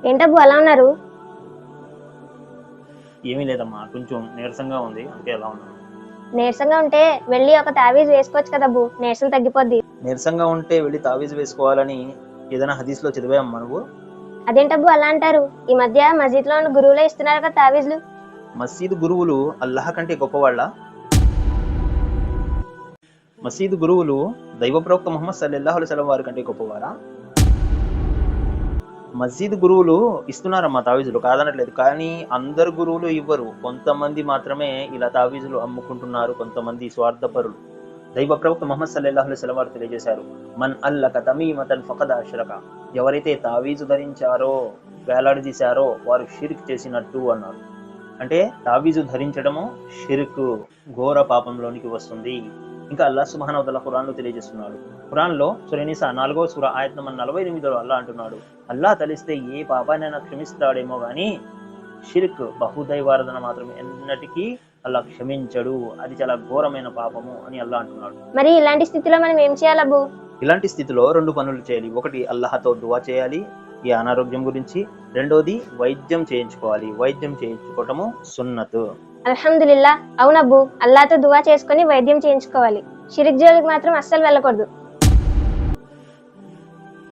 ఏంటబ్బు అలా ఉన్నారు? ఏమీ లేదమ్మా, కొంచెం నీరసంగా ఉంది, అందుకే ఎలా ఉన్నాను. నీరసంగా ఉంటే వెళ్ళి ఒక తావీజ్ వేసుకోవచ్చు కదబ్బు, నీరసం తగ్గిపోద్ది. నీరసంగా ఉంటే వెళ్ళి తావీజు వేసుకోవాలని ఏదైనా హదీస్లో చదివామ్మా నువ్వు? అదేంటబ్బు అలా అంటారు? ఈ మధ్య మసీద్ లో ఉన్న గురువులే ఇస్తున్నారు కదా తావీజ్లు. మసీదు గురువులు అల్లాహ్ కంటే గొప్పవాళ్ళ? మసీదు గురువులు దైవ ప్రవక్త ముహమ్మద్ సల్లల్లాహు అలైహి వసల్లం వారి కంటే గొప్పవారా? మసీదు గురువులు ఇస్తున్నారమ్మా తావీజులు, కాదనట్లేదు, కానీ అందరు గురువులు ఇవ్వరు. కొంతమంది మాత్రమే ఇలా తావీజులు అమ్ముకుంటున్నారు, కొంతమంది స్వార్థపరులు. దైవ ప్రవక్త ముహమ్మద్ సల్లల్లాహు అలైహి వసల్లం వారు తెలియజేశారు, మన్ అల్లక తమీమతన్ ఫఖద్ అష్రక, ఎవరైతే తావీజు ధరించారో, వేలాడదీశారో వారు షిర్క్ చేసినట్టు అన్నారు. అంటే తావీజు ధరించడము షిర్క్, ఘోర పాపంలోనికి వస్తుంది. ఇంకా అల్లాహ్ సుబ్హానహు వ తఆలా ఖురాన్లో తెలియజేస్తున్నాడు. ఖురాన్లో సూరా నిసా 4వ సూరా ఆయత్ నంబర్ 48లో అల్లాహ్ అంటున్నాడు, అల్లాహ్ తలిస్తే ఏ పాపాన్నైనా క్షమిస్తాడేమో గానీ షిర్క్, బహుదైవారాధన మాత్రం ఎన్నటికీ అల్లాహ్ క్షమించడు, అది చాలా ఘోరమైన పాపము అని అల్లాహ్ అంటున్నాడు. మరి ఇలాంటి స్థితిలో మనం ఏం చేయాలబ్బు? ఇలాంటి స్థితిలో 2 పనులు చేయాలి. ఒకటి అల్లాహ్తో దువా చేయాలి ఈ అనారోగ్యం గురించి, రెండోది వైద్యం చేయించుకోవాలి. వైద్యం చేయించుకోవటము సున్నతు. అల్హమ్దులిల్లా, అవునబ్బు, అల్లాతో దువా చేసుకుని వైద్యం చేయించుకోవాలి. షిరిక్ జోలికి మాత్రం అస్సలు వెళ్ళకూడదు.